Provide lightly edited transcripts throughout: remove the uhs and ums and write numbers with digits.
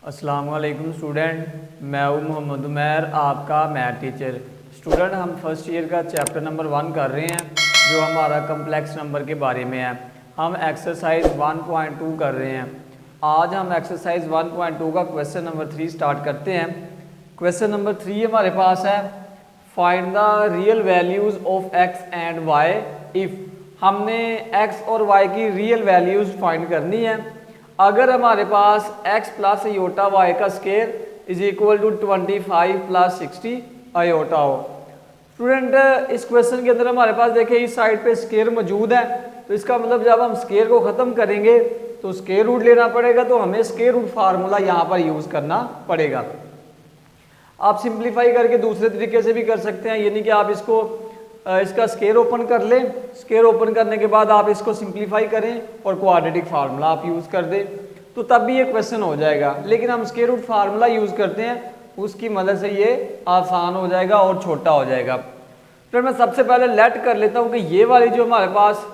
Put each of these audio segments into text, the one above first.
अस्सलाम वालेकुम स्टूडेंट, मैं हूँ मोहम्मद उमैर, आपका मैथ टीचर। स्टूडेंट, हम फर्स्ट ईयर का चैप्टर नंबर 1 कर रहे हैं जो हमारा कम्प्लेक्स नंबर के बारे में है। हम एक्सरसाइज 1.2 कर रहे हैं। आज हम एक्सरसाइज 1.2 का क्वेश्चन नंबर 3 स्टार्ट करते हैं। क्वेश्चन नंबर 3 हमारे पास है, find the real values of X and Y if. हमने एक्स और वाई की रियल वैल्यूज़ फाइंड करनी है अगर हमारे पास x प्लस आयोटा वाई का square is equal to 25 plus 60 iota हो। स्टूडेंट, इस क्वेश्चन के अंदर हमारे पास देखिए इस साइड पे स्केयर मौजूद है, तो इसका मतलब जब हम स्केयर को ख़त्म करेंगे तो स्केयर रूट लेना पड़ेगा, तो हमें स्केयर रूट फार्मूला यहाँ पर यूज़ करना पड़ेगा। आप सिंप्लीफाई करके दूसरे तरीके से भी कर सकते हैं, यानी कि आप इसका स्केयर ओपन कर लें। स्केयर ओपन करने के बाद आप इसको सिंप्लीफाई करें और क्वाड्रेटिक फार्मूला आप यूज़ कर दें, तो तब भी ये क्वेश्चन हो जाएगा। लेकिन हम स्केयर रूट फार्मूला यूज़ करते हैं, उसकी मदद से ये आसान हो जाएगा और छोटा हो जाएगा। फिर मैं सबसे पहले लेट कर लेता हूँ कि ये वाली जो हमारे पास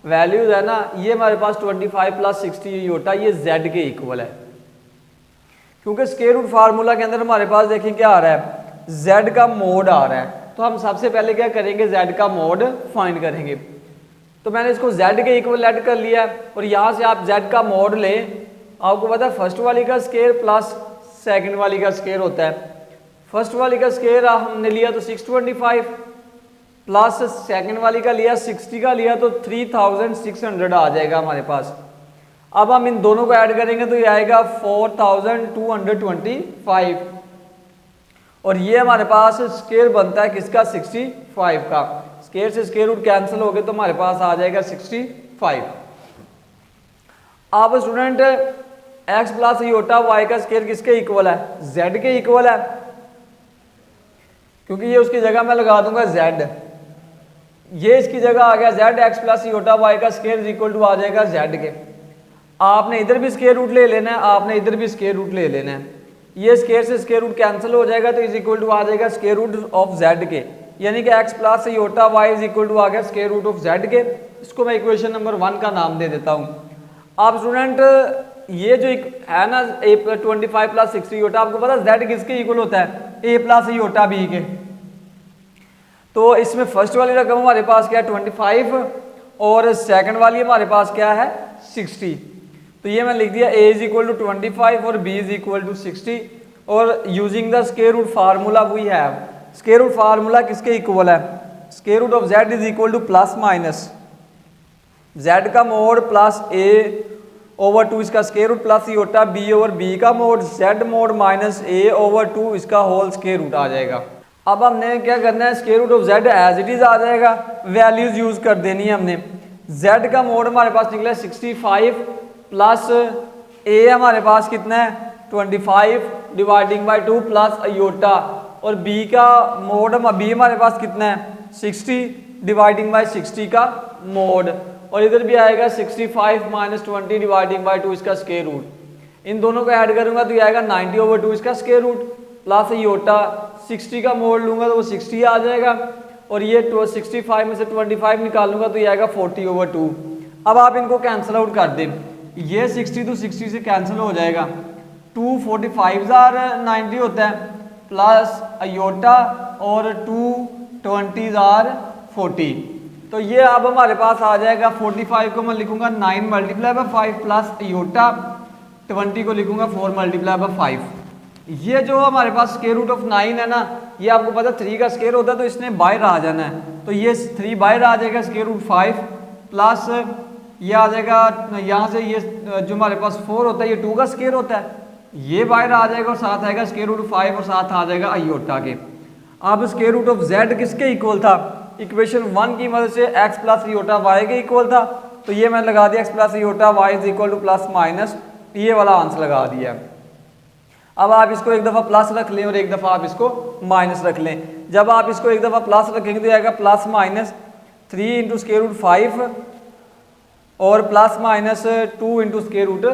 वैल्यूज़ है ना, ये हमारे पास 25 प्लस 60 आयोटा ये z के इक्वल है। क्योंकि स्केयर रूट फार्मूला के अंदर हमारे पास देखें क्या आ रहा है, z का मोड आ रहा है, तो हम सबसे पहले क्या करेंगे, z का मोड फाइंड करेंगे। तो मैंने इसको z के इक्वल ऐड कर लिया और यहाँ से आप z का मोड लें। आपको पता है फर्स्ट वाली का स्केयर प्लस सेकंड वाली का स्केयर होता है। फर्स्ट वाली का स्केयर हमने लिया तो 625 प्लस सेकंड वाली का लिया 60 का लिया तो 3600 आ जाएगा हमारे पास। अब हम इन दोनों को ऐड करेंगे तो ये आएगा 4225 और ये हमारे पास स्केयर बनता है किसका, 65 का। स्केयर से स्केयर रूट कैंसिल हो गए तो हमारे पास आ जाएगा 65। अब student, x plus iota y का स्केयर किसके इक्वल है, z के इक्वल है, क्योंकि ये उसकी जगह मैं लगा दूंगा z। ये इसकी जगह आ गया z, x plus iota y का स्केयर इक्वल टू आ जाएगा z के। आपने इधर भी स्केयर रूट ले लेना है, आपने इधर भी स्केयर रूट ले लेना है। ये स्केयर से स्केयर रूट कैंसिल हो जाएगा तो इज इक्वल टू आ जाएगा स्केयर रूट ऑफ z के, यानी कि x plus iota y is equal to आ गया स्केयर रूट ऑफ z के। इसको मैं इक्वेशन नंबर 1 का नाम दे देता हूँ। आप स्टूडेंट, ये जो है ना a 25 प्लस 60 आयोटा, आपको पता है z किसके इक्वल होता है, a प्लस आयोटा b के। तो इसमें फर्स्ट वाली रकम हमारे पास क्या है 25 और सेकंड वाली हमारे पास क्या है 60। तो ये मैं लिख दिया a इज इक्वल टू 25 और b इज इक्वल टू 60 और using the square root formula we have. Square root formula किसके इक्वल है, square root of z is equal to plus minus z का मोड प्लस a ओवर 2 इसका square root plus iota b over b का mode z mode minus a over 2 इसका whole square root आ जाएगा। अब हमने क्या करना है, square root of z as it is आ जाएगा, वैल्यूज यूज कर देनी है हमने। z का मोड हमारे पास निकला 65 प्लस a हमारे पास कितना है 25 डिवाइडिंग बाई 2 प्लस आयोटा, और b का मोड b हमारे पास कितना है 60 डिवाइडिंग बाई 60 का मोड, और इधर भी आएगा 65 माइनस 20 डिवाइडिंग बाई 2 इसका स्क्वायर रूट। इन दोनों को ऐड करूंगा तो ये आएगा 90 ओवर 2 इसका स्क्वायर रूट प्लस आयोटा 60 का मोड लूंगा तो वो 60 आ जाएगा, और ये 65 में से 25 निकालूंगा तो ये आएगा 40 ओवर 2। अब आप इनको कैंसिल आउट कर दें, ये 60 तो 60 से कैंसिल हो जाएगा, 2 45 90 होता है प्लस आयोटा और 2 20 40। तो ये अब हमारे पास आ जाएगा 45 को मैं लिखूंगा 9 मल्टीप्लाई बाय 5 प्लस आयोटा 20 को लिखूंगा 4 मल्टीप्लाई बाय 5। ये जो हमारे पास स्क्वायर रूट ऑफ 9 है ना, ये आपको पता 3 का स्क्वायर होता है तो इसने बाहर आ जाना है, तो ये 3 बाहर आ जाएगा स्क्वायर रूट 5 प्लस ये आ जाएगा यहाँ से, ये जो हमारे पास 4 होता है ये 2 का स्क्वायर होता है, ये बाहर आ जाएगा और साथ आएगा स्क्वायर रूट 5 और साथ आ जाएगा आयोटा के। अब स्क्वायर रूट ऑफ z किसके इक्वल था, इक्वेशन 1 की मदद से x प्लस आयोटा y के इक्वल था, तो ये मैंने लगा दिया x plus iota y is equal to plus minus, ये वाला आंसर लगा दिया। अब आप इसको एक दफ़ा प्लस रख लें और एक दफ़ा आप इसको माइनस रख लें। जब आप इसको एक दफ़ा प्लस रखेंगे तो आएगा plus minus 3 into square root 5 और plus minus 2 into square root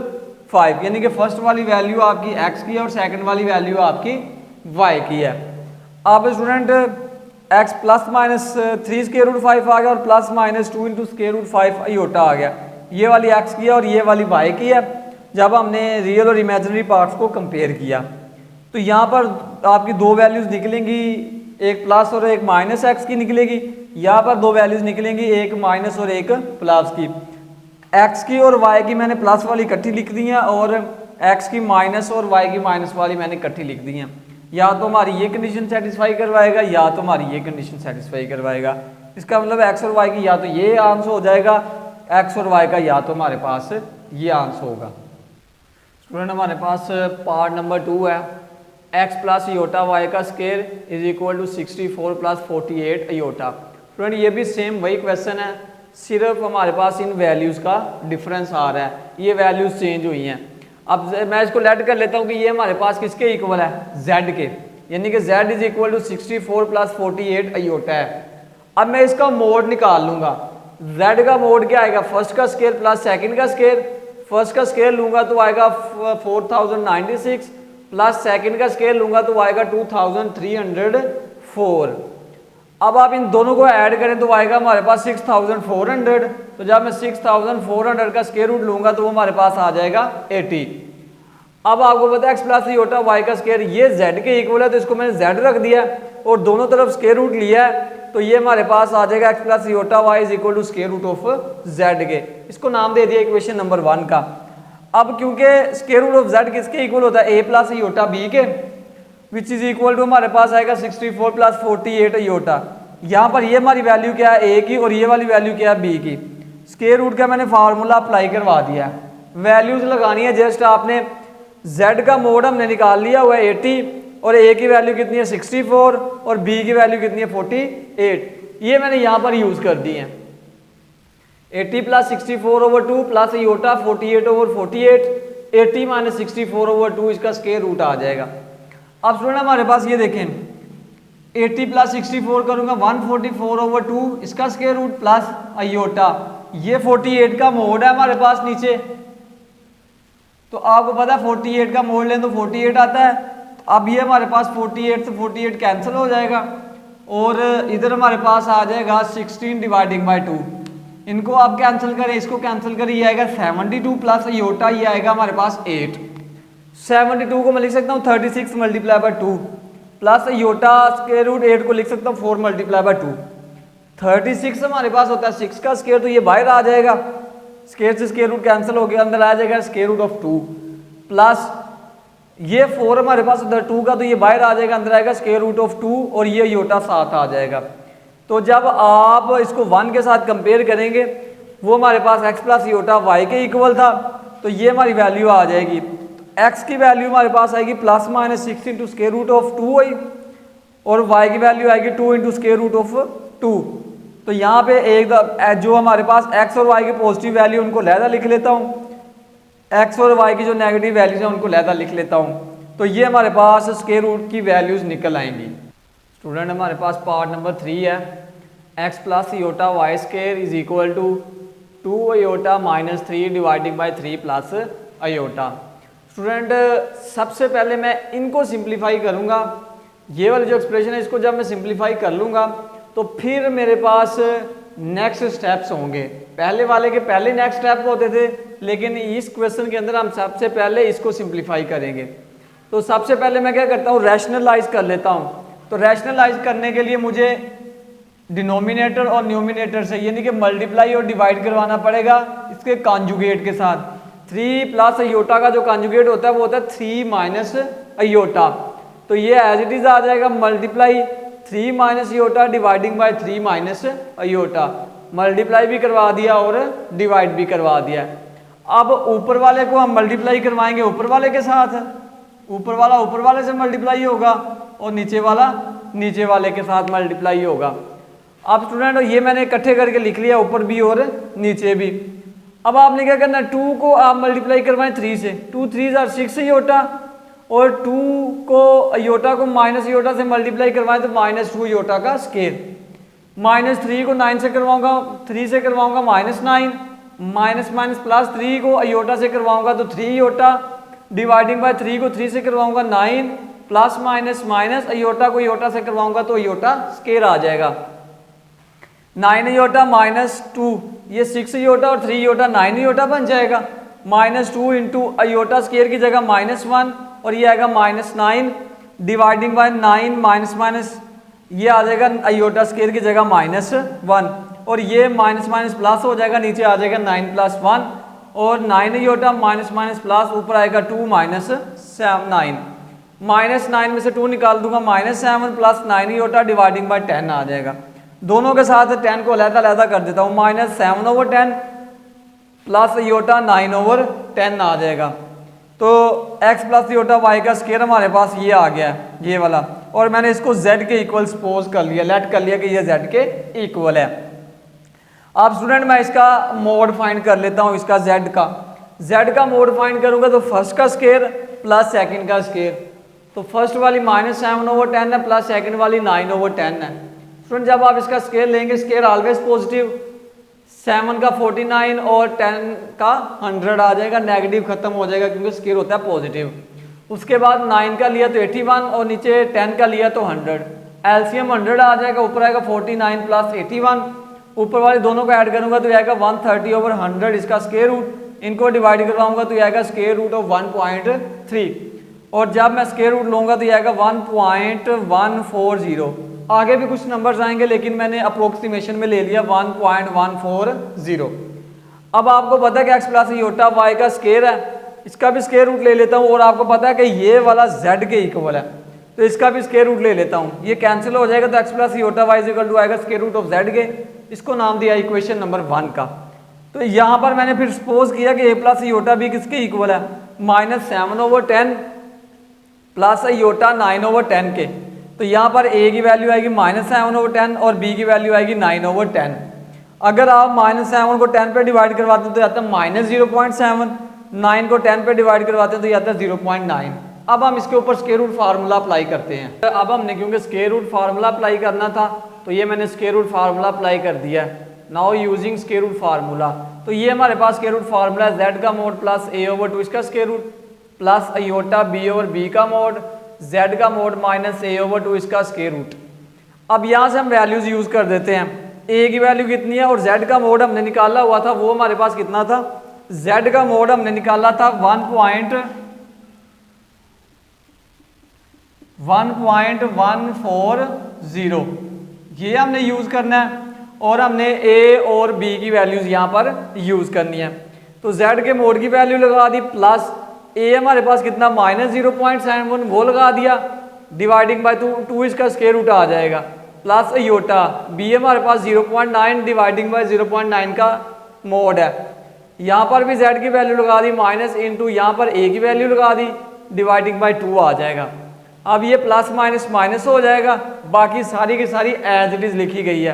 5, यानी कि फर्स्ट वाली वैल्यू आपकी x की है और सेकंड वाली वैल्यू आपकी y की है। अब student, x plus minus 3 square root 5 आ गया और plus minus 2 into square root 5 iota आ गया। ये वाली x की है और ये वाली y की है। जब हमने रियल और इमेजिनरी पार्ट्स को कंपेयर किया। तो यहाँ पर आपकी दो वैल्यूज़ निकलेंगी, एक प्लस और एक माइनस एक्स की निकलेगी। यहाँ पर दो वैल्यूज़ निकलेंगी, एक माइनस और एक प्लस की। एक्स की और वाई की मैंने प्लस वाली इकट्ठी लिख दी है और एक्स की माइनस और वाई की माइनस वाली मैंने इकट्ठी लिख दी है। या तो हमारी ये कंडीशन सेटिस्फाई करवाएगा या तो हमारी ये कंडीशन सेटिस्फाई करवाएगा। इसका मतलब एक्स और वाई की या तो ये आंसर हो जाएगा, एक्स और वाई का या तो हमारे पास ये आंसर होगा। स्टूडेंट हमारे पास पार्ट नंबर 2 है, एक्स प्लस योटा वाई का square is equal to 64 plus 48 iota. Student ये भी सेम वही क्वेश्चन है, सिर्फ हमारे पास इन वैल्यूज़ का डिफरेंस आ रहा है, ये वैल्यूज़ चेंज हुई हैं। अब मैं इसको लेट कर लेता हूँ कि ये हमारे पास किसके इक्वल है, z के, यानी कि z is equal to 64 plus 48 iota है। अब मैं इसका मोड निकाल लूँगा, z का मोड क्या आएगा, फर्स्ट का स्केयर प्लस सेकंड का स्केयर। फर्स्ट का स्केयर लूँगा तो आएगा 4096 प्लस सेकंड का स्केयर लूँगा तो आएगा 2304। अब आप इन दोनों को ऐड करें तो आएगा हमारे पास 6400। तो जब मैं 6400 का स्क्वायर रूट लूंगा तो वो हमारे पास आ जाएगा 80। अब आपको पता है एक्स प्लस योटा वाई का स्क्वायर ये z के इक्वल है, तो इसको मैंने z रख दिया और दोनों तरफ स्क्वायर रूट लिया है, तो ये हमारे पास आ जाएगा X plus iota Y is equal to square root of z के। इसको नाम दे दिया इक्वेशन नंबर 1 का। अब क्योंकि स्क्वायर रूट ऑफ z किसके इक्वल होता है, a प्लस योटा b के, विच इज इक्वल टू हमारे पास आएगा 64 प्लस 48 योटा। यहाँ पर ये हमारी वैल्यू क्या है a की और ये वाली वैल्यू क्या है b की। स्क्वायर रूट का मैंने फार्मूला अप्लाई करवा दिया है, वैल्यूज लगानी है जस्ट आपने। z का मोड हमने निकाल लिया हुआ है 80 और a की वैल्यू कितनी है 64 और b की वैल्यू कितनी है 48, ये मैंने यहाँ पर यूज कर दी है। 80 plus 64 over 2 plus Yotta 48 over 48, 80 minus 64 over 2 इसका स्क्वायर रूट आ जाएगा। अब स्टूडेंट हमारे पास ये देखें 80 प्लस 64 करूंगा 144 ओवर 2 इसका स्क्वायर रूट प्लस अयोटा, ये 48 का मोड है हमारे पास नीचे, तो आपको पता है 48 का मोड लें तो 48 आता है। अब ये हमारे पास 48 से 48 कैंसिल हो जाएगा और इधर हमारे पास आ जाएगा 16 डिवाइडिंग बाई 2। इनको आप कैंसिल करें, इसको कैंसिल करें, ये आएगा 72 प्लस अयोटा, ये आएगा हमारे पास 8। 72 को मैं लिख सकता हूँ 36 multiply by 2 plus iota square root 8 को लिख सकता हूँ 4 मल्टीप्लाई बाई 2। 36 हमारे पास होता है 6 का स्क्वायर, तो ये बाहर आ जाएगा, स्क्वायर से स्क्वायर रूट कैंसिल हो गया, अंदर आ जाएगा स्क्वायर रूट ऑफ 2 प्लस ये 4 हमारे पास उधर 2 का, तो ये बाहर आ जाएगा, अंदर आएगा स्क्वायर रूट ऑफ 2 और ये योटा साथ आ जाएगा। तो जब आप इसको 1 के साथ कंपेयर करेंगे वो हमारे पास x प्लस योटा वाई के इक्वल था, तो ये हमारी वैल्यू आ जाएगी। x की वैल्यू हमारे पास आएगी plus minus 6 into square root of 2y और y की वैल्यू आएगी 2 इंटू स्क्वायर रूट ऑफ 2। तो यहाँ पे एक जो हमारे पास x और y की पॉजिटिव वैल्यू उनको लहदा लिख लेता हूँ, x और y की जो नेगेटिव वैल्यूज हैं उनको लहदा लिख लेता हूँ, तो ये हमारे पास स्क्वायर रूट की वैल्यूज निकल आएंगी। स्टूडेंट हमारे पास पार्ट नंबर 3 है, x plus iota Y square is equal to 2 iota minus 3 dividing by 3 plus iota. Student सबसे पहले मैं इनको सिंप्लीफाई करूंगा, ये वाले जो एक्सप्रेशन है इसको जब मैं सिंप्लीफाई कर लूँगा तो फिर मेरे पास नेक्स्ट स्टेप्स होंगे। पहले वाले के पहले नेक्स्ट स्टेप होते थे, लेकिन इस क्वेश्चन के अंदर हम सबसे पहले इसको सिंप्लीफाई करेंगे। तो सबसे पहले मैं क्या करता हूँ, रैशनलाइज कर लेता हूँ। तो रैशनलाइज करने के लिए मुझे डिनोमिनेटर और न्यूमिनेटर से यानी कि मल्टीप्लाई और डिवाइड करवाना पड़ेगा इसके कॉन्जुगेट के साथ। 3 प्लस अयोटा का जो कॉन्जुगेट होता है वो होता है 3 माइनस अयोटा, तो ये एज इट इज आ जाएगा multiply 3 minus iota dividing by 3 minus iota. Multiply भी करवा दिया और डिवाइड भी करवा दिया। अब ऊपर वाले को हम मल्टीप्लाई करवाएंगे ऊपर वाले के साथ, ऊपर वाला ऊपर वाले से मल्टीप्लाई होगा और नीचे वाला नीचे वाले के साथ मल्टीप्लाई होगा। अब स्टूडेंट ये मैंने इकट्ठे करके लिख लिया, ऊपर भी और नीचे भी। अब आपने क्या करना है, 2 को आप मल्टीप्लाई करवाएं 3 से, 2 3 आर 6 अयोटा, और 2 को अयोटा को माइनस अयोटा से मल्टीप्लाई करवाएं तो -2 अयोटा का स्क्वायर। -3 को 9 से करवाऊंगा, 3 से करवाऊंगा -9, माइनस माइनस प्लस 3 को अयोटा से करवाऊंगा तो 3 अयोटा, डिवाइडिंग बाय 3 को 3 से करवाऊंगा 9, प्लस माइनस माइनस अयोटा को अयोटा से करवाऊंगा तो अयोटा स्क्वायर आ जाएगा। 9 अयोटा -2 ये 6 अयोटा और 3 अयोटा 9 अयोटा बन जाएगा। -2 इंटू आयोटा स्केयर की जगह -1 और ये आएगा -9 डिवाइडिंग बाय 9 माइनस माइनस ये आ जाएगा आयोटा स्केयर की जगह -1 और ये माइनस माइनस प्लस हो जाएगा, नीचे आ जाएगा 9 + 1 और 9 आयोटा माइनस माइनस प्लस ऊपर आएगा 2 - 9 -9 में से 2 निकाल दूंगा -7 + 9 आयोटा डिवाइडिंग बाय 10 आ जाएगा। दोनों के साथ 10 को अलग-अलग कर देता हूँ, -7/10 प्लस आयोटा 9/10 आ जाएगा। तो x प्लस आयोटा y का स्केयर हमारे पास ये आ गया है, ये वाला, और मैंने इसको z के इक्वल सपोज कर लिया, लेट कर लिया कि ये z के इक्वल है। अब स्टूडेंट मैं इसका मोड फाइंड कर लेता हूँ, इसका z का मोड फाइंड करूंगा तो फर्स्ट का स्केयर प्लस सेकंड का स्केयर, तो फर्स्ट वाली -7/10 है प्लस सेकंड वाली 9/10 है। स्टूडेंट जब आप इसका स्केयर लेंगे, स्केयर ऑलवेज पॉजिटिव, 7 का 49 और 10 का 100 आ जाएगा, नेगेटिव खत्म हो जाएगा क्योंकि स्केयर होता है पॉजिटिव। उसके बाद 9 का लिया तो 81 और नीचे 10 का लिया तो 100, एलसीएम 100 आ जाएगा, ऊपर आएगा 49 + 81, ऊपर वाले दोनों को ऐड करूंगा तो आएगा 130/100 इसका स्केयर रूट, इनको डिवाइड करवाऊंगा तो आएगा स्केयर रूट ऑफ 1.3 और जब मैं स्केयर रूट लूंगा तो आएगा 1.140। आगे भी कुछ नंबर्स आएंगे लेकिन मैंने अप्रोक्सीमेशन में ले लिया 1.140। अब आपको पता है कि x प्लस आयोटा y का स्केयर है, इसका भी स्केयर रूट ले लेता हूँ और आपको पता है कि ये वाला z के इक्वल है तो इसका भी स्केयर रूट ले लेता हूँ, ये कैंसिल हो जाएगा तो x plus iota y equal to आएगा स्केयर रूट ऑफ z के, इसको नाम दिया इक्वेशन नंबर 1 का। तो यहाँ पर मैंने फिर सपोज किया कि a प्लस आयोटा b किसके इक्वल है, -7/10 प्लस आयोटा 9/10 के, तो यहाँ पर a की वैल्यू आएगी -7/10 और b की वैल्यू आएगी 9/10। अगर आप -7 को 10 पे डिवाइड करवाते हैं तो आता है -0.7, 9 को 10 पे डिवाइड करवाते हैं तो आता है 0.9। अब हम इसके ऊपर स्क्वायर रूट फार्मूला अप्लाई करते हैं। अब हमने क्योंकि स्क्वायर रूट फार्मूला अप्लाई करना था तो ये मैंने स्क्वायर रूट फार्मूला अप्लाई कर दिया है। Now using square root formula, तो ये हमारे पास स्क्वायर रूट फार्मूला है, z का मोड प्लस a/2 इसका square root plus iota b/b का मोड, z का मोड -a/2 इसका स्क्वायर रूट। अब यहाँ से हम वैल्यूज यूज कर देते हैं, a की वैल्यू कितनी है और z का मोड हमने निकाला हुआ था वो हमारे पास कितना था, z का मोड हमने निकाला था 1.140, ये हमने यूज करना है और हमने a और b की वैल्यूज यहाँ पर यूज करनी है। तो z के मोड की वैल्यू लगा दी, प्लस a हमारे पास कितना -0.71 वो लगा दिया, डिवाइडिंग बाय 2 इसका स्क्वायर रूट आ जाएगा, प्लस आयोटा b हमारे पास 0.9 डिवाइडिंग बाय 0.9 का मोड है, यहाँ पर भी z की वैल्यू लगा दी माइनस इंटू यहाँ पर a की वैल्यू लगा दी डिवाइडिंग बाय 2 आ जाएगा। अब ये प्लस माइनस माइनस हो जाएगा, बाकी सारी की सारी एज इट इज लिखी गई है,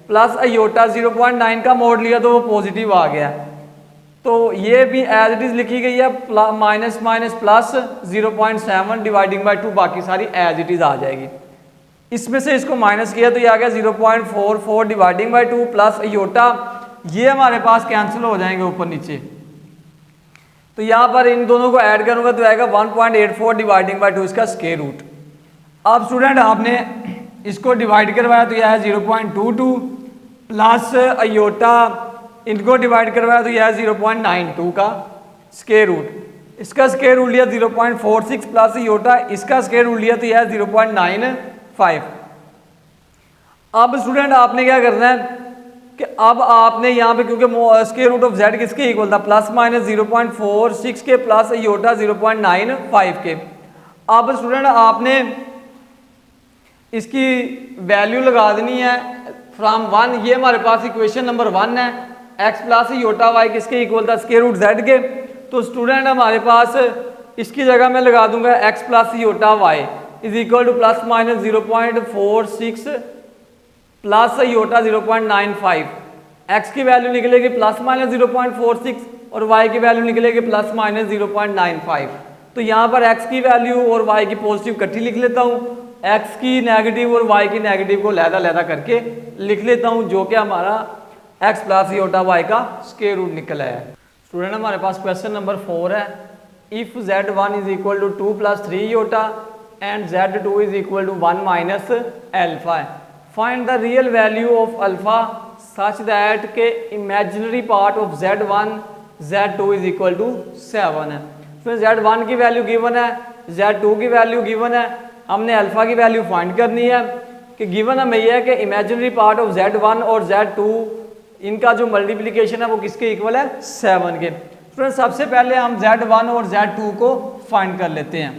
प्लस आयोटा 0.9 का मोड लिया तो वो पॉजिटिव आ गया, तो ये भी एज इट इज लिखी गई है, minus minus plus 0.7 dividing by 2 बाकी सारी एज इट इज आ जाएगी। इसमें से इसको माइनस किया तो ये आ गया 0.44 डिवाइडिंग बाय 2 प्लस आयोटा, ये हमारे पास कैंसिल हो जाएंगे ऊपर नीचे, तो यहाँ पर इन दोनों को ऐड करूंगा तो आएगा 1.84 डिवाइडिंग बाय 2 इसका स्क्वायर रूट। अब स्टूडेंट आपने इसको डिवाइड करवाया तो यह है 0.22 प्लस आयोटा, इनको डिवाइड करवाया तो यह है 0.92 का स्क्वायर रूट, इसका स्क्वायर रूट लिया 0.46 प्लस आयोटा, इसका स्क्वायर रूट लिया तो यह है 0.95। अब स्टूडेंट आपने क्या करना है कि अब आपने यहाँ पे क्योंकि स्क्वायर रूट ऑफ z किसके इक्वल था, प्लस माइनस 0.46 के प्लस आयोटा 0.95 के। अब स्टूडेंट आपने इसकी वैल्यू लगा देनी है फ्रॉम 1, ये हमारे पास इक्वेशन नंबर 1 है, x प्लस आयोटा y किसके इक्वल था, स्क्वायर रूट z के। तो स्टूडेंट हमारे पास इसकी जगह मैं लगा दूंगा x plus iota y is equal to plus minus 0.46 plus iota 0.95, x की वैल्यू निकलेगी प्लस माइनस 0.46 और y की वैल्यू निकलेगी प्लस माइनस 0.95। तो यहाँ पर x की वैल्यू और y की पॉजिटिव इकट्ठी लिख लेता हूँ, x की नेगेटिव और y की नेगेटिव को लहदा करके लिख लेता हूँ, जो कि हमारा x प्लस आयोटा y का स्क्वायर रूट निकला है। स्टूडेंट हमारे पास क्वेश्चन नंबर 4 है, if z1 is equal to 2 plus 3 iota and z2 is equal to 1 minus alpha, find the real value of alpha such that के imaginary part of z1 Z2 is equal to 7 है। फिर Z1 की value given है, Z2 की value given है, हमने alpha की value find करनी है कि गिवन हमें यह है कि इमेजिनरी पार्ट ऑफ Z1 और Z2 इनका जो मल्टीप्लिकेशन है वो किसके इक्वल है, 7 के। फ्रेंड्स सबसे पहले हम Z1 और Z2 को फाइंड कर लेते हैं।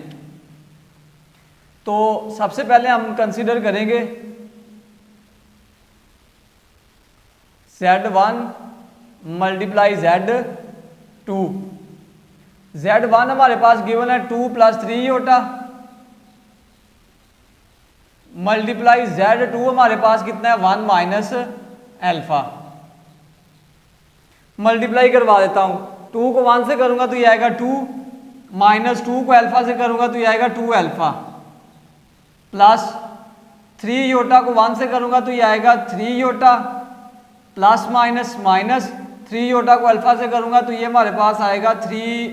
तो सबसे पहले हम कंसीडर करेंगे Z1 मल्टीप्लाई Z2। Z1 हमारे पास गिवन है 2 + 3 योटा मल्टीप्लाई Z2 हमारे पास कितना है 1 माइनस अल्फा। मल्टीप्लाई करवा देता हूं, 2 को 1 से करूंगा तो ये आएगा 2 माइनस 2 को अल्फा से करूंगा तो ये आएगा 2 अल्फा प्लस 3 योटा को 1 से करूंगा तो ये आएगा 3 iota plus minus minus 3 iota को अल्फा से करूंगा तो ये हमारे पास आएगा 3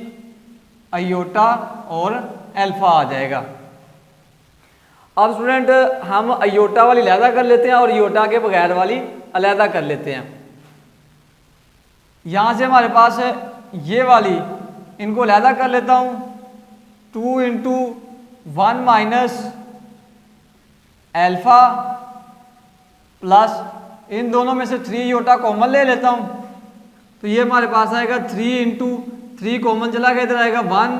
अयोटा और अल्फा आ जाएगा। अब स्टूडेंट हम अयोटा वाली अलहदा कर लेते हैं और योटा के बगैर वाली अलहदा कर लेते हैं। यहां से हमारे पास है ये वाली, इनको अलहदा कर लेता हूं, 2 इंटू 1 माइनस अल्फा प्लस इन दोनों में से 3 योटा कॉमन ले लेता हूं तो ये हमारे पास आएगा 3 इंटू 3 कॉमन चला गया इधर आएगा 1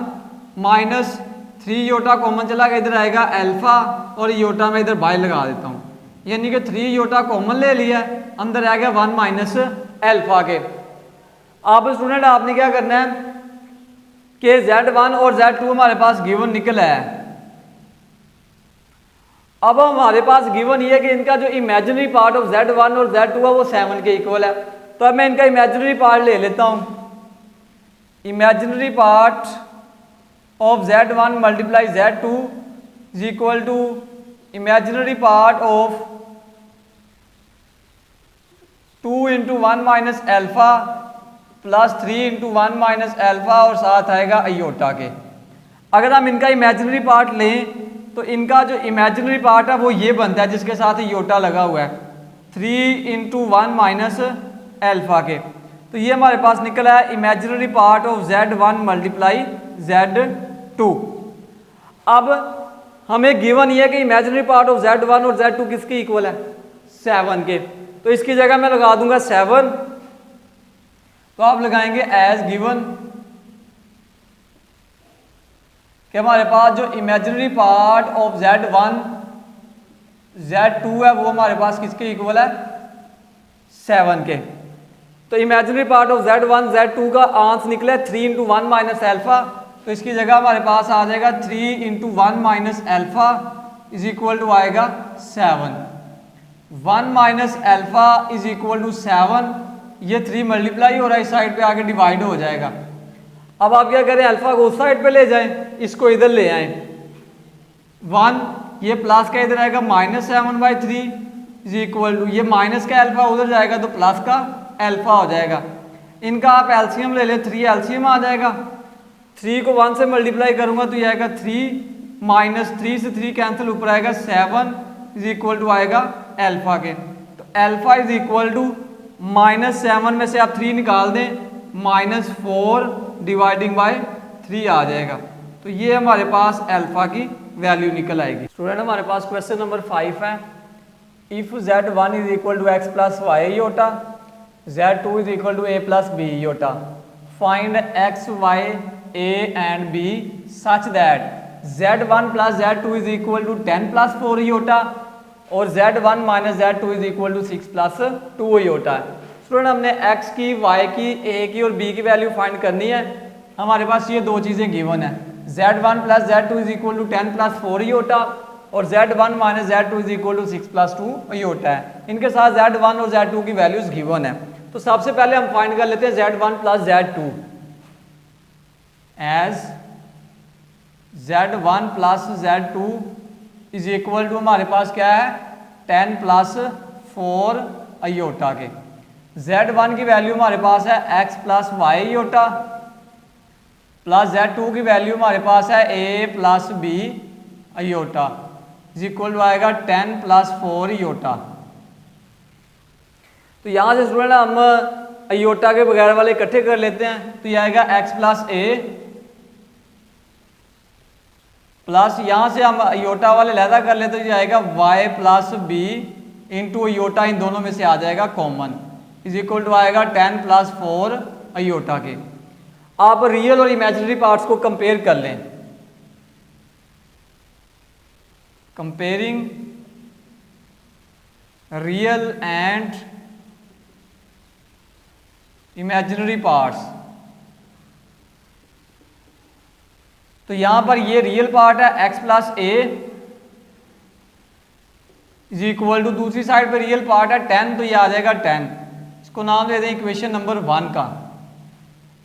माइनस 3 योटा कॉमन चला गया इधर आएगा अल्फा और योटा में इधर बाय लगा देता हूं, यानी कि 3 योटा कॉमन ले लिया, अंदर आ गया 1 माइनस अल्फा के। अब स्टूडेंट आपने क्या करना है कि Z1 और Z2 हमारे पास गिवन निकला है। अब हमारे पास गिवन ये है कि इनका जो इमेजिनरी पार्ट ऑफ Z1 और Z2 है वो 7 के इक्वल है। तो अब मैं इनका इमेजिनरी पार्ट ले लेता हूं, imaginary part of Z1 multiply Z2 is equal to imaginary part of 2 into 1 minus alpha plus 3 into 1 minus alpha और साथ आएगा अयोटा के। अगर हम इनका इमेजिनरी पार्ट लें तो इनका जो इमेजिनरी पार्ट है वो ये बनता है जिसके साथ योटा लगा हुआ है 3 इंटू 1 माइनस अल्फा के। तो ये हमारे पास निकला है imaginary part of Z1 multiply Z2। अब हमें गिवन ये है कि इमेजिनरी पार्ट ऑफ Z1 और Z2 किसके इक्वल है, 7 के। तो इसकी जगह मैं लगा दूंगा 7, तो आप लगाएंगे एज गिवन कि हमारे पास जो imaginary part of Z1 Z2 है वो हमारे पास किसके इक्वल है, 7 के। तो imaginary part of Z1 Z2 का आंसर निकला 3 इंटू 1 माइनस अल्फा, तो इसकी जगह हमारे पास आ जाएगा 3 into 1 minus alpha is equal to आएगा 7। 1 minus alpha is equal to 7, ये 3 मल्टीप्लाई हो रहा है, इस साइड पे आके डिवाइड हो जाएगा। अब आप क्या करें, अल्फा को उस साइड पे ले जाएं, इसको इधर ले आएं, 1 ये प्लस का इधर आएगा -7/3 इज इक्वल टू ये माइनस का अल्फा उधर जाएगा तो प्लस का अल्फा हो जाएगा। इनका आप एलसीएम ले लें, 3 एलसीएम आ जाएगा, 3 को 1 से मल्टीप्लाई करूंगा तो ये आएगा 3 माइनस 3 से 3 कैंसिल, ऊपर आएगा 7 इज इक्वल टू आएगा अल्फा के। तो अल्फा इज इक्वल टू -7 में से आप 3 निकाल दें, -4 डिवाइडिंग बाय 3 आ जाएगा। तो ये हमारे पास अल्फा की वैल्यू निकल आएगी। स्टूडेंट हमारे पास क्वेश्चन नंबर 5 है, if Z1 is equal to x plus y iota, Z2 is equal to a plus b iota, find x, y, a and b such that Z1 plus Z2 is equal to 10 plus 4 iota और Z1 minus Z2 is equal to 6 plus 2 iota है। Student हमने x की, y की, a की और b की value find करनी है। हमारे पास ये दो चीज़ें गिवन है, Z1 plus Z2 is equal to 10 plus 4 iota और Z1 minus Z2 is equal to 6 plus 2 iota है। इनके साथ Z1 और Z2 की वैल्यूज गिवन है। तो सबसे पहले हम फाइंड कर लेते हैं Z1 plus Z2 as Z1 plus Z2 is equal to हमारे पास क्या है 10 प्लस 4 अयोटा के। Z1 की वैल्यू हमारे पास है x plus y iota plus Z2 की वैल्यू हमारे पास है a plus b iota is equal to आएगा 10 प्लस 4 योटा। तो यहाँ से स्टूडेंट हम अयोटा के बगैर वाले इकट्ठे कर लेते हैं, तो ये आएगा x प्लस ए प्लस यहाँ से हम अयोटा वाले लहदा कर लेते हैं, तो ये आएगा y plus b into iota, इन दोनों में से आ जाएगा कॉमन, इज इक्वल टू आएगा 10 प्लस 4 अयोटा के। आप रियल और इमेजिनरी पार्ट्स को कंपेयर कर लें। Comparing real and imaginary parts, तो यहां पर ये रियल पार्ट है x plus a is equal to, दूसरी साइड पर रियल पार्ट है 10, तो ये आ जाएगा 10, इसको नाम दे दें इक्वेशन नंबर 1 का।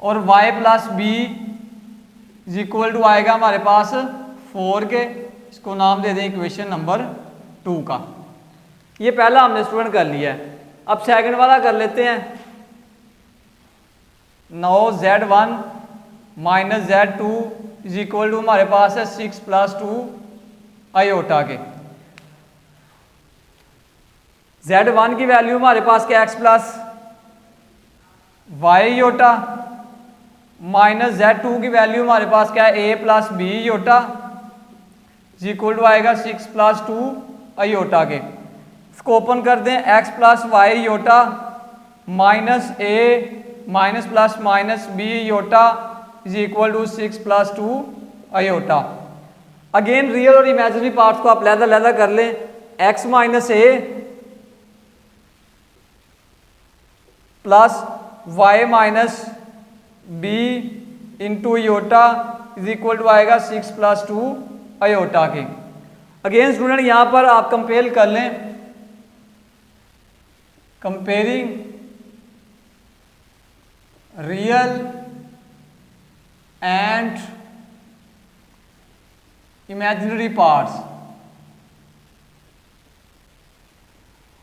और y plus b is equal to आएगा हमारे पास 4 के, इसको नाम दे दें इक्वेशन नंबर 2 का। ये पहला हमने स्टूडेंट कर लिया है। अब सेकंड वाला कर लेते हैं। Now z1 minus z2 is equal to हमारे पास है 6 प्लस 2 अयोटा के। z1 की वैल्यू हमारे पास क्या, x plus y iota, minus z2 की वैल्यू हमारे पास क्या है, a plus b iota is equal to आएगा 6 प्लस 2 अयोटा के। इसको ओपन कर दें, x plus y iota minus a minus plus minus b iota is equal to 6 plus 2 iota. Again real और इमेजिनरी पार्ट्स को आप लहदा लहदा कर लें, x minus a plus y minus b into iota is equal to आएगा 6 plus 2 iota के। Again student यहां पर आप कंपेयर कर लें, comparing real and imaginary parts.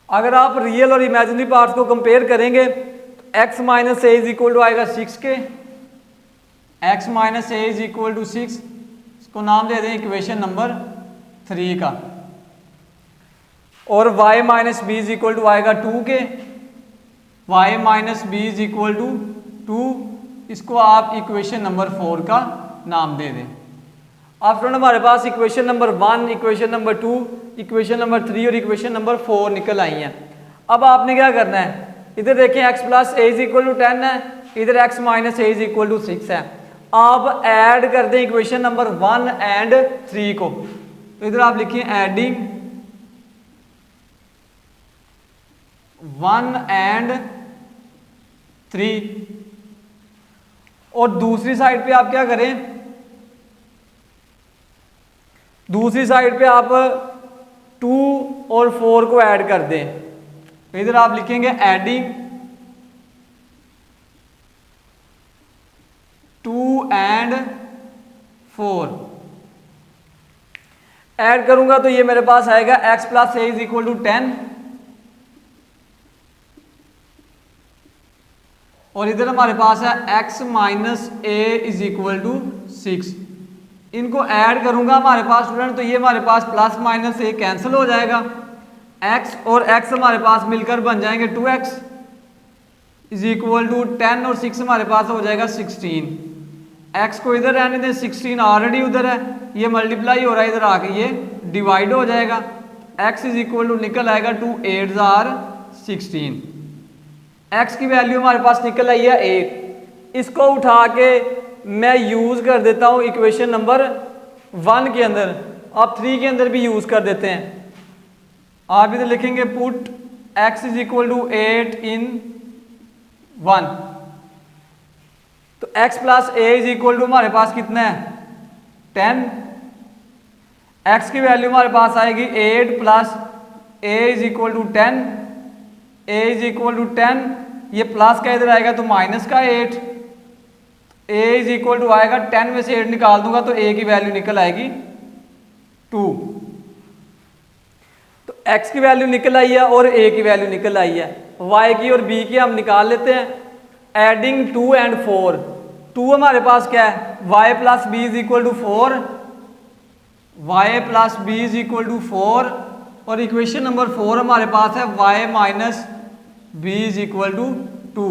अगर आप रियल और इमेजिनरी पार्ट्स को कंपेयर करेंगे तो x minus a is equal to आएगा 6 के, x minus a is equal to 6, इसको नाम दे दें इक्वेशन नंबर 3 का। और y minus b is equal to आएगा 2 के, y minus b is equal to 2, इसको आप इक्वेशन नंबर 4 का नाम दे दें। आप फ्रेंड हमारे पास equation number 1, equation number 2, equation number 3 और इक्वेशन नंबर 4 निकल आई हैं। अब आपने क्या करना है, इधर देखें x plus a is equal to 10 है, इधर x minus a is equal to 6 है। आप ऐड कर दें इक्वेशन नंबर 1 एंड 3 को, तो इधर आप लिखिए एडिंग 1 एंड 3, और दूसरी साइड पे आप क्या करें, दूसरी साइड पे आप 2 और 4 को ऐड कर दें, तो इधर आप लिखेंगे एडिंग 2 एंड 4। ऐड करूंगा तो ये मेरे पास आएगा x plus a is equal to 10, और इधर हमारे पास है x minus a is equal to 6। इनको ऐड करूंगा हमारे पास स्टूडेंट, तो ये हमारे पास प्लस माइनस ए कैंसिल हो जाएगा, x और x हमारे पास मिलकर बन जाएंगे 2x इज इक्वल टू 10 और 6 हमारे पास हो जाएगा 16। x को इधर रहने दें, 16 ऑलरेडी उधर है, ये मल्टीप्लाई हो रहा है, इधर आके ये डिवाइड हो जाएगा, x इज इक्वल टू निकल आएगा 2 8 आर 16। x की वैल्यू हमारे पास निकल आई है 1। इसको उठा के मैं यूज कर देता हूं इक्वेशन नंबर 1 के अंदर, आप 3 के अंदर भी यूज कर देते हैं। आप इधर लिखेंगे put x is equal to 8 in 1, तो x plus a is equal to हमारे पास कितना है 10, x की वैल्यू हमारे पास आएगी 8 plus a is equal to 10, a is equal to 10, ये प्लस का इधर आएगा तो माइनस का 8, a इज इक्वल टू आएगा 10 में से 8 निकाल दूंगा तो a की वैल्यू निकल आएगी 2। तो x की वैल्यू निकल आई है और a की वैल्यू निकल आई है, y की और b की हम निकाल लेते हैं। एडिंग 2 एंड 4, 2 हमारे पास क्या है, y plus b is equal to 4, y plus b is equal to 4, और इक्वेशन नंबर 4 हमारे पास है y minus b is equal to 2।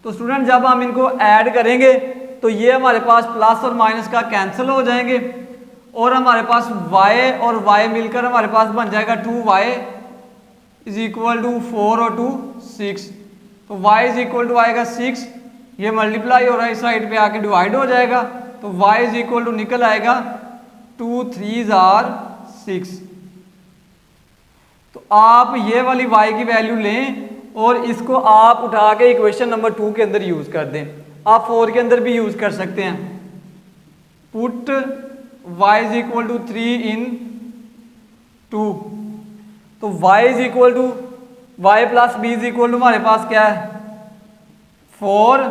तो स्टूडेंट जब हम इनको ऐड करेंगे तो ये हमारे पास प्लस और माइनस का कैंसिल हो जाएंगे और हमारे पास y और y मिलकर हमारे पास बन जाएगा 2y इज इक्वल टू 4 और 2 6। तो y इज इक्वल टू आएगा 6, ये मल्टीप्लाई हो रहा है इस साइड पे आके डिवाइड हो जाएगा, तो y इज इक्वल टू निकल आएगा 2 3 आर 6। तो आप ये वाली y की वैल्यू लें और इसको आप उठा के इक्वेशन नंबर 2 के अंदर यूज कर दें। आप 4 के अंदर भी यूज कर सकते हैं। Put y is equal to 3 in 2, तो y is equal to y plus b is equal to हमारे पास क्या है 4,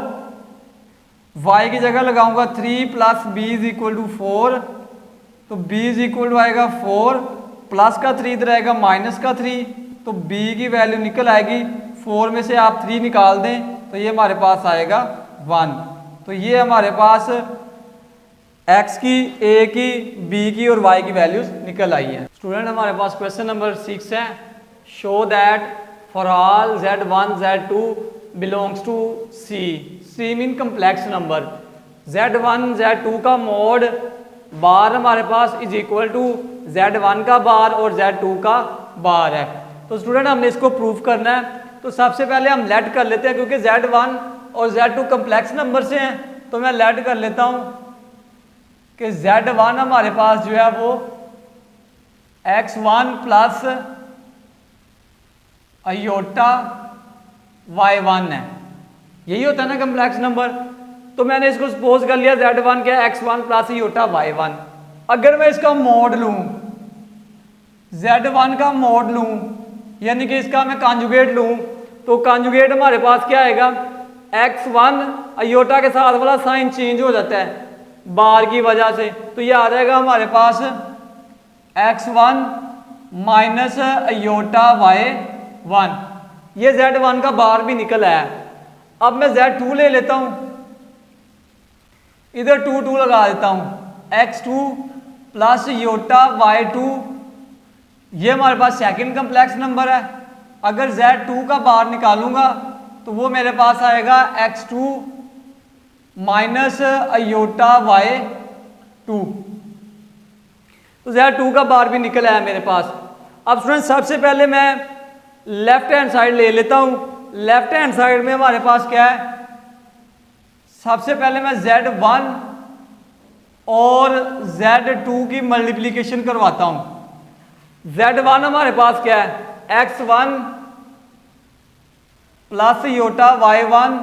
y की जगह लगाऊंगा 3 plus b is equal to 4, तो b इज इक्वल टू आएगा 4, प्लस का 3 इधर आएगा माइनस का 3, तो b की वैल्यू निकल आएगी 4 में से आप 3 निकाल दें तो ये हमारे पास आएगा 1। तो ये हमारे पास x की, a की, b की और y की वैल्यूज निकल आई हैं। स्टूडेंट हमारे पास क्वेश्चन नंबर 6 है, show that for all z1 z2 belongs to c mean complex number, z1 z2 का मोड बार हमारे पास इज इक्वल टू z1 का बार और z2 का बार है। तो स्टूडेंट हमने इसको प्रूफ करना है, तो सबसे पहले हम लेट कर लेते हैं क्योंकि z1 और z2 कम्प्लेक्स नंबर से हैं, तो मैं लेट कर लेता हूं कि z1 हमारे पास जो है वो x1 प्लस अयोटा y1 है, यही होता है ना कम्प्लेक्स नंबर। तो मैंने इसको सपोज कर लिया z1 क्या x1 प्लस अयोटा y1। अगर मैं इसका मोड लूं, z1 का मोड लूं यानी कि इसका मैं कॉन्जुगेट लूं, तो कॉन्जुगेट हमारे पास क्या आएगा x1 अयोटा के साथ वाला साइन चेंज हो जाता है बार की वजह से, तो ये आ जाएगा हमारे पास x1 माइनस अयोटा y1, ये z1 का बार भी निकल आया। अब मैं z2 ले लेता हूं, इधर 2 2 लगा देता हूं, x2 प्लस अयोटा y2, ये हमारे पास सेकंड कम्प्लेक्स नंबर है। अगर z2 का बार निकालूंगा तो वो मेरे पास आएगा x2 माइनस अयोटा y2, तो z2 का बार भी निकल आया मेरे पास। अब स्टूडेंट सबसे पहले मैं लेफ्ट हैंड साइड ले लेता हूं। लेफ्ट हैंड साइड में हमारे पास क्या है, सबसे पहले मैं z1 और z2 की मल्टीप्लिकेशन करवाता हूं। z1 हमारे पास क्या है x1 plus Yotta y1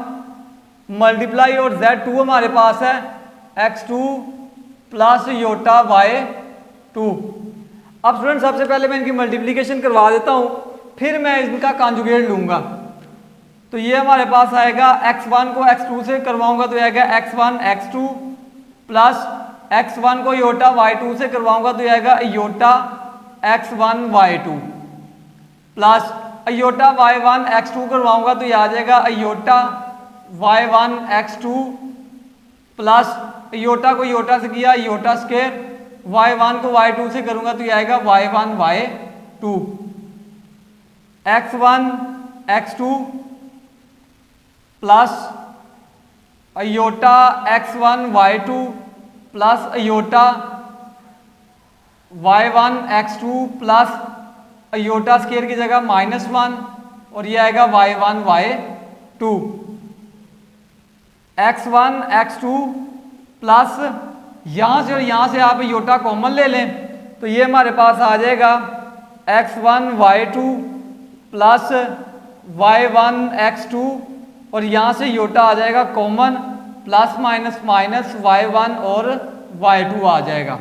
multiply, और z2 हमारे पास है x2 प्लस योटा y2। अब स्टूडेंट सबसे पहले मैं इनकी मल्टीप्लिकेशन करवा देता हूं, फिर मैं इनका कॉन्जुगेट लूंगा। तो ये हमारे पास आएगा x1 को x2 से करवाऊंगा तो आएगा x1 x2 प्लस x1 को योटा y2 से करवाऊंगा तो आएगा Yotta x1 y2 plus iota y1 x2 करवाऊंगा तो ये आ जाएगा iota y1 x2 plus iota को योटा से किया योटा स्क्वायर, y1 को y2 से करूंगा तो ये आएगा y1 y2 x1 x2 plus aorta x1 y2 plus iota y1 x2 plus aorta square की जगह -1 और ये आएगा y1 y2 x1 x2 plus यहां से और यहां से आप अयोटा कॉमन ले लें तो ये हमारे पास आ जाएगा x1 y2 plus y1 x2 और यहां से योटा आ जाएगा common, plus minus minus y1 और y2 आ जाएगा।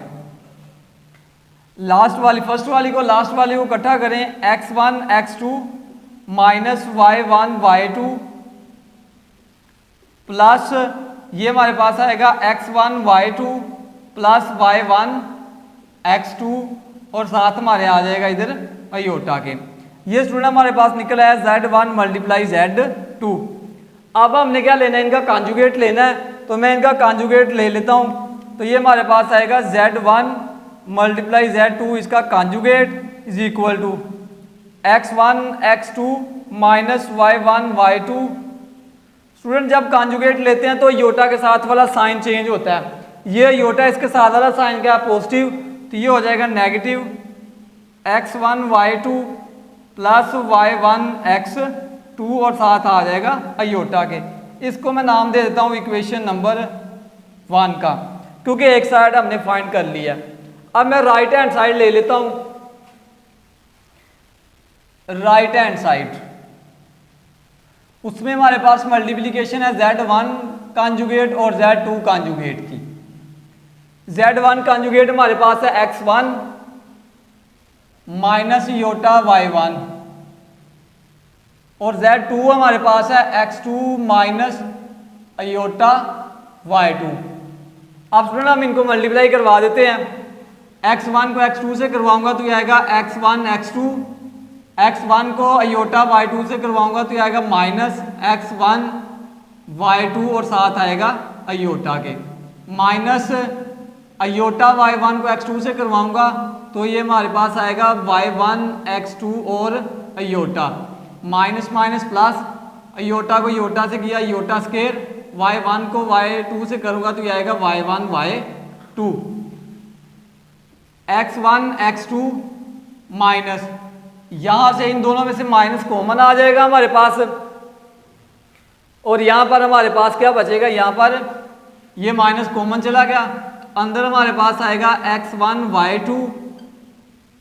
लास्ट वाली फर्स्ट वाली को लास्ट वाली को इकट्ठा करें, x1 x2 minus y1 y2 plus ये हमारे पास आएगा x1 y2 plus y1 x2 और साथ हमारे आ जाएगा इधर अयोटा के। ये स्टूडेंट हमारे पास निकल आया z1 मल्टीप्लाई z2। अब हमने क्या लेना है, इनका कॉन्जुगेट लेना है, तो मैं इनका कॉन्जुगेट ले लेता हूं। तो ये हमारे पास आएगा z1 मल्टीप्लाई z2, इसका conjugate is equal to x1 x2 minus y1 y2। Student जब कॉन्जुगेट लेते हैं तो योटा के साथ वाला साइन चेंज होता है। ये योटा इसके साथ वाला साइन क्या है, पॉजिटिव, तो ये हो जाएगा negative x1 y2 plus y1 x2 और साथ आ जाएगा अयोटा के। इसको मैं नाम दे देता हूँ इक्वेशन नंबर 1 का, क्योंकि एक साइड हमने फाइंड कर लिया। अब मैं राइट हैंड साइड ले लेता हूँ। राइट हैंड साइड, उसमें हमारे पास मल्टीप्लिकेशन है Z1 कॉन्जुगेट और Z2 कॉन्जुगेट की। Z1 कॉन्जुगेट हमारे पास है x1 माइनस योटा y1 और Z2 हमारे पास है x2 माइनस अयोटा y2। अब स्टूडेंट हम इनको मल्टीप्लाई करवा देते हैं। x1 को x2 से करवाऊंगा तो ये आएगा x1 x2, x1 को अयोटा y2 से करवाऊंगा तो ये आएगा माइनस x1 y2 और साथ आएगा अयोटा के, माइनस अयोटा y1 को x2 से करवाऊंगा तो ये हमारे पास आएगा y1 x2 और iota, minus minus plus, iota को योटा से किया योटा स्केयर, y1 को y2 से करूंगा तो ये आएगा y1 y2, x1 x2 minus, यहां से इन दोनों में से माइनस कॉमन आ जाएगा हमारे पास और यहां पर हमारे पास क्या बचेगा, यहां पर ये माइनस कॉमन चला गया, अंदर हमारे पास आएगा x1 y2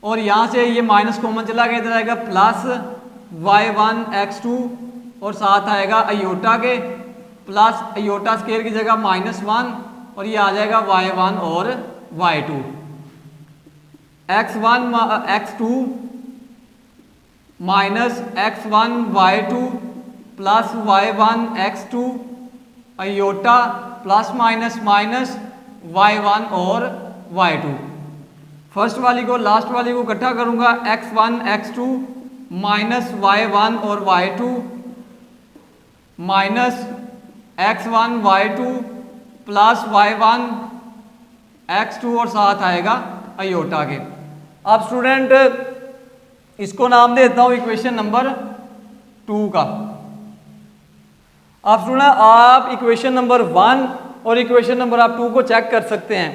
और यहां से ये माइनस कॉमन चला गया, इधर आएगा प्लस y1 x2 और साथ आएगा अयोटा के, प्लस अयोटा स्केयर की जगह -1 और ये आ जाएगा y1 और y2, x1 x2 minus x1 y2 plus y1 x2 iota plus minus minus y1 और y2। फर्स्ट वाली को लास्ट वाली को इकट्ठा करूंगा, x1 x2 माइनस y1 और y2 minus x1 y2 plus y1 x2 और साथ आएगा अयोटा के। अब स्टूडेंट इसको नाम देता हूं इक्वेशन नंबर 2 का। अब स्टूडेंट आप इक्वेशन नंबर 1 और इक्वेशन नंबर आप 2 को चेक कर सकते हैं।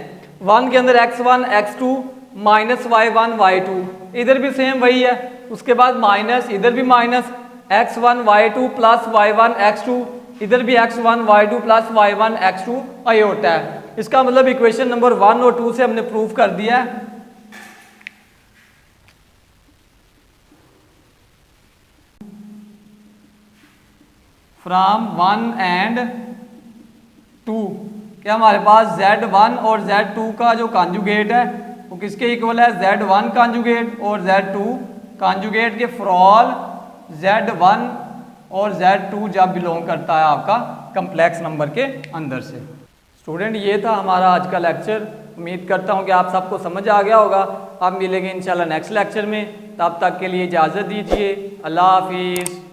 1 के अंदर x1 x2 minus y1 y2, इधर भी सेम वही है, उसके बाद माइनस, इधर भी minus x1 y2 plus y1 x2, इधर भी x1 y2 plus y1 x2 aorta है। इसका मतलब इक्वेशन नंबर 1 और 2 से हमने प्रूफ कर दिया है। फ्रॉम 1 एंड 2 क्या हमारे पास Z1 और Z2 का जो कॉन्जुगेट है वो किसके इक्वल है, Z1 कॉन्जुगेट और Z2 कॉन्जुगेट के फॉर ऑल Z1 और Z2 जब बिलोंग करता है आपका कम्प्लेक्स नंबर के अंदर से। स्टूडेंट ये था हमारा आज का लेक्चर, उम्मीद करता हूँ कि आप सबको समझ आ गया होगा। आप मिलेंगे इंशाल्लाह नेक्स्ट लेक्चर में, तब तक के लिए इजाज़त दीजिए। अल्लाह हाफिज़।